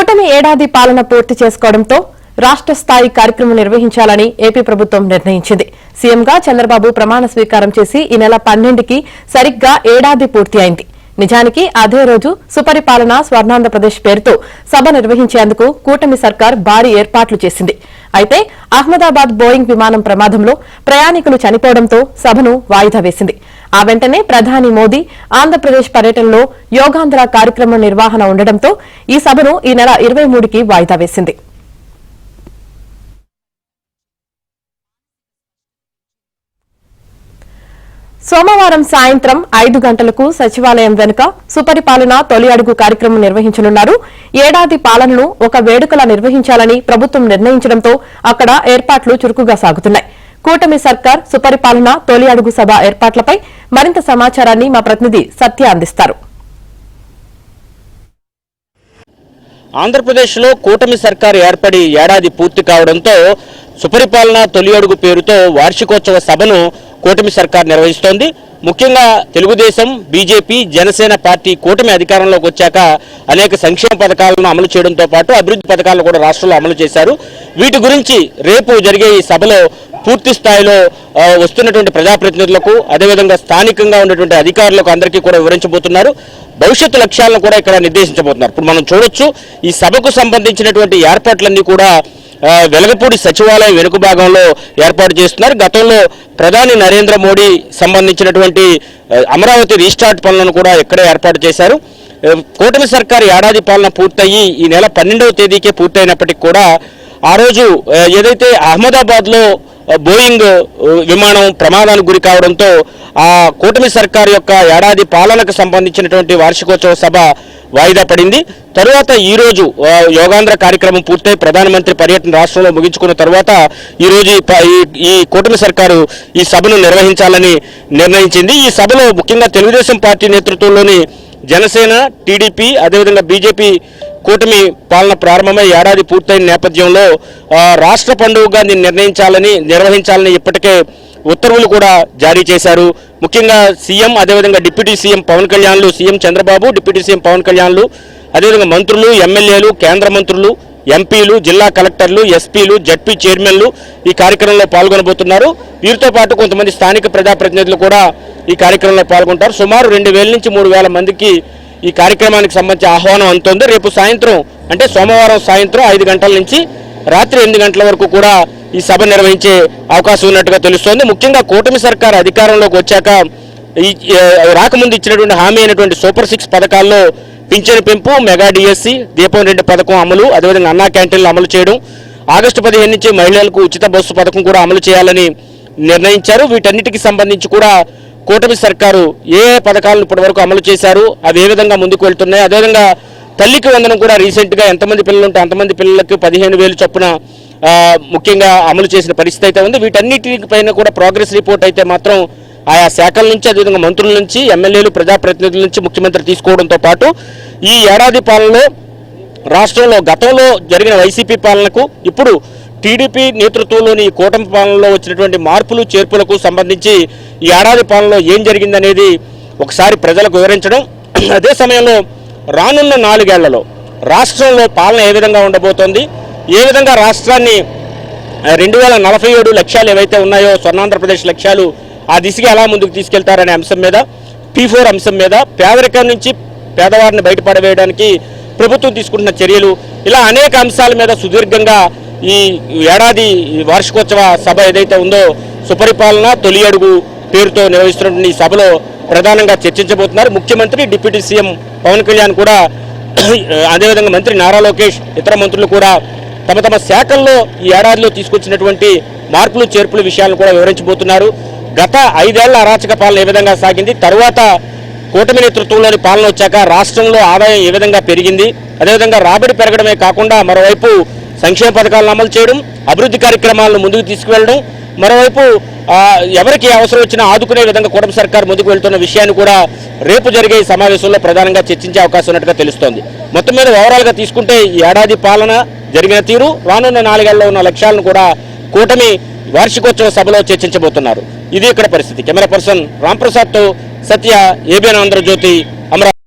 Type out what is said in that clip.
కూటమి ఏడాది పాలన పూర్తి చేసుకోవడంతో రాష్ట్ర స్థాయి కార్యక్రమం నిర్వహించాలని ఏపీ ప్రభుత్వం నిర్ణయించింది. సీఎంగా చంద్రబాబు ప్రమాణ స్వీకారం చేసి ఈ నెల 12కి సరిగ్గా ఏడాది పూర్తి అయింది. నిజానికి అదే రోజు సుపరిపాలన స్వర్ణాంధ్రప్రదేశ్ పేరుతో సభ నిర్వహించేందుకు కూటమి సర్కార్ భారీ ఏర్పాట్లు చేసింది. అయితే అహ్మదాబాద్ బోయింగ్ విమానం ప్రమాదంలో ప్రయాణికులు చనిపోవడంతో సభను వాయిదా వేసింది. ఆ వెంటనే ప్రధాని మోదీ ఆంధ్రప్రదేశ్ పర్యటనలో యోగాంధ్ర కార్యక్రమం నిర్వహణ ఉండడంతో ఈ సభను ఈ నెల 23కి వాయిదా వేసింది. సోమవారం సాయంత్రం 5 గంటలకు సచివాలయం వెనుక సుపరిపాలన తొలి అడుగు కార్యక్రమం నిర్వహించనున్నారు. ఏడాది పాలనను ఒక వేడుకలా నిర్వహించాలని ప్రభుత్వం నిర్ణయించడంతో అక్కడ ఏర్పాట్లు చురుకుగా సాగుతున్నాయి. కూటమి సర్కార్ సుపరిపాలన తొలి అడుగు సభ ఏర్పాట్లపై మరింత సమాచారాన్ని మా ప్రతినిధి సత్య అందిస్తారు. ఆంధ్రప్రదేశ్లో కూటమి సర్కార్ ఏర్పడి ఏడాది పూర్తి కావడంతో సుపరిపాలన తొలి అడుగు పేరుతో వార్షికోత్సవ సభను కూటమి సర్కార్ నిర్వహిస్తోంది. ముఖ్యంగా తెలుగుదేశం, బీజేపీ, జనసేన పార్టీ కూటమి అధికారంలోకి వచ్చాక అనేక సంక్షేమ పథకాలను అమలు చేయడంతో పాటు అభివృద్ధి పథకాలను కూడా రాష్ట్రంలో అమలు చేశారు. వీటి గురించి రేపు జరిగే ఈ సభలో పూర్తి స్థాయిలో వస్తున్నటువంటి ప్రజాప్రతినిధులకు, అదేవిధంగా స్థానికంగా ఉన్నటువంటి అధికారులకు అందరికీ కూడా వివరించబోతున్నారు. భవిష్యత్తు లక్ష్యాలను కూడా ఇక్కడ నిర్దేశించబోతున్నారు. ఇప్పుడు మనం చూడొచ్చు, ఈ సభకు సంబంధించినటువంటి ఏర్పాట్లన్నీ కూడా వెలగపూడి సచివాలయం వెనుక భాగంలో ఏర్పాటు చేస్తున్నారు. గతంలో ప్రధాని నరేంద్ర మోడీ సంబంధించినటువంటి అమరావతి రీస్టార్ట్ పనులను కూడా ఇక్కడే ఏర్పాటు చేశారు. కూటమి సర్కారు ఏడాది పాలన పూర్తయి ఈ నెల 12వ తేదీకే పూర్తయినప్పటికీ కూడా ఆ రోజు ఏదైతే అహ్మదాబాద్లో బోయింగ్ విమానం ప్రమాదానికి గురి కావడంతో ఆ కూటమి సర్కారు యొక్క ఏడాది పాలనకు సంబంధించినటువంటి వార్షికోత్సవ సభ వాయిదా పడింది. తరువాత ఈ రోజు యోగాంధ్ర కార్యక్రమం పూర్తయి ప్రధానమంత్రి పర్యటన రాష్ట్రంలో ముగించుకున్న తర్వాత ఈ రోజు ఈ కూటమి సర్కారు ఈ సభను నిర్వహించాలని నిర్ణయించింది. ఈ సభలో ముఖ్యంగా తెలుగుదేశం పార్టీ నేతృత్వంలోని జనసేన, టీడీపీ, అదేవిధంగా బీజేపీ కూటమి పాలన ప్రారంభమై ఏడాది పూర్తయిన నేపథ్యంలో రాష్ట్ర పండుగగా నిర్వహించాలని ఇప్పటికే ఉత్తర్వులు కూడా జారీ చేశారు. ముఖ్యంగా సీఎం, అదేవిధంగా డిప్యూటీ సీఎం పవన్ కళ్యాణ్లు, CM Chandrababu, deputy CM Pavan కళ్యాణ్లు, అదేవిధంగా మంత్రులు, ఎమ్మెల్యేలు, కేంద్ర మంత్రులు, ఎంపీలు, జిల్లా కలెక్టర్లు, ఎస్పీలు, జడ్పీ చైర్మన్లు ఈ కార్యక్రమంలో పాల్గొనబోతున్నారు. వీరితో పాటు కొంతమంది స్థానిక ప్రజాప్రతినిధులు కూడా ఈ కార్యక్రమంలో పాల్గొంటారు. సుమారు 2000 నుంచి 3000 మందికి ఈ కార్యక్రమానికి సంబంధించి ఆహ్వానం అందుతోంది. రేపు సాయంత్రం అంటే సోమవారం సాయంత్రం 5 గంటల నుంచి రాత్రి 8 గంటల వరకు కూడా ఈ సభ నిర్వహించే అవకాశం ఉన్నట్టుగా తెలుస్తోంది. ముఖ్యంగా కూటమి సర్కార్ అధికారంలోకి వచ్చాక రాకముందు ఇచ్చినటువంటి హామీ అయినటువంటి సూపర్ 6 పథకాల్లో పింఛను పెంపు, మెగా డిఎస్సి, దీపం 2 పథకం అమలు, అదేవిధంగా అన్నా క్యాంటీన్లు అమలు చేయడం, ఆగస్టు 15 నుంచి మహిళలకు ఉచిత బస్సు పథకం కూడా అమలు చేయాలని నిర్ణయించారు. వీటన్నిటికీ సంబంధించి కూడా కూటమి సర్కారు ఏ పథకాలను ఇప్పటి వరకు అమలు చేశారు, అవి ఏ విధంగా ముందుకు వెళ్తున్నాయి, అదేవిధంగా తల్లికి వందనం కూడా రీసెంట్గా ఎంతమంది పిల్లలు ఉంటే అంతమంది పిల్లలకు 15,000 చొప్పున ముఖ్యంగా అమలు చేసిన పరిస్థితి అయితే ఉంది. వీటన్నిటిపైన కూడా ప్రోగ్రెస్ రిపోర్ట్ అయితే మాత్రం ఆయా శాఖల నుంచి, అదేవిధంగా మంత్రుల నుంచి, ఎమ్మెల్యేలు, ప్రజాప్రతినిధుల నుంచి ముఖ్యమంత్రి తీసుకోవడంతో పాటు ఈ ఏడాది పాలనలో రాష్ట్రంలో గతంలో జరిగిన వైసీపీ పాలనకు ఇప్పుడు టీడీపీ నేతృత్వంలోని కూటమి పాలనలో వచ్చినటువంటి మార్పులు చేర్పులకు సంబంధించి ఈ ఏడాది పాలనలో ఏం జరిగిందనేది ఒకసారి ప్రజలకు వివరించడం, అదే సమయంలో రానున్న 4 ఏళ్లలో రాష్ట్రంలో పాలన ఏ విధంగా ఉండబోతోంది, ఏ విధంగా రాష్ట్రాన్ని 2047 లక్ష్యాలు ఏవైతే ఉన్నాయో స్వర్ణాంధ్రప్రదేశ్ లక్ష్యాలు ఆ దిశగా ఎలా ముందుకు తీసుకెళ్తారనే అంశం మీద, P4 అంశం మీద, పేదరికం నుంచి పేదవారిని బయటపడవేయడానికి ప్రభుత్వం తీసుకుంటున్న చర్యలు, ఇలా అనేక అంశాల మీద సుదీర్ఘంగా ఈ ఏడాది వార్షికోత్సవ సభ ఏదైతే ఉందో సుపరిపాలన తొలి అడుగు పేరుతో నిర్వహిస్తున్న ఈ సభలో ప్రధానంగా చర్చించబోతున్నారు. ముఖ్యమంత్రి, డిప్యూటీ సీఎం పవన్ కళ్యాణ్ కూడా, అదేవిధంగా మంత్రి నారా లోకేష్, ఇతర మంత్రులు కూడా తమ తమ శాఖల్లో ఈ ఏడాదిలో తీసుకొచ్చినటువంటి మార్పులు చేర్పుల విషయాలను కూడా వివరించబోతున్నారు. గత 5 ఏళ్ల అరాచక పాలన ఏ విధంగా సాగింది, తరువాత కూటమి నేతృత్వంలోని పాలన వచ్చాక రాష్ట్రంలో ఆదాయం ఏ విధంగా పెరిగింది, అదేవిధంగా రాబడి పెరగడమే కాకుండా మరోవైపు సంక్షేమ పథకాలను అమలు చేయడం, అభివృద్ధి కార్యక్రమాలను ముందుకు తీసుకువెళ్ళడం, మరోవైపు ఎవరికి అవసరం వచ్చినా ఆదుకునే విధంగా కూటమి సర్కార్ ముందుకు వెళ్తున్న విషయాన్ని కూడా రేపు జరిగే ఈ సమావేశంలో ప్రధానంగా చర్చించే అవకాశం ఉన్నట్టుగా తెలుస్తోంది. మొత్తం మీద ఓవరాల్గా తీసుకుంటే ఈ ఏడాది పాలన జరిగిన తీరు, రానున్న 4 ఏళ్లలో ఉన్న లక్ష్యాలను కూడా కూటమి వార్షికోత్సవ సభలో చర్చించబోతున్నారు. ఇది ఇక్కడ పరిస్థితి. కెమెరా పర్సన్ రాంప్రసాద్తో సత్య, ఏబిఎన్ ఆంధ్రజ్యోతి, అమరావతి.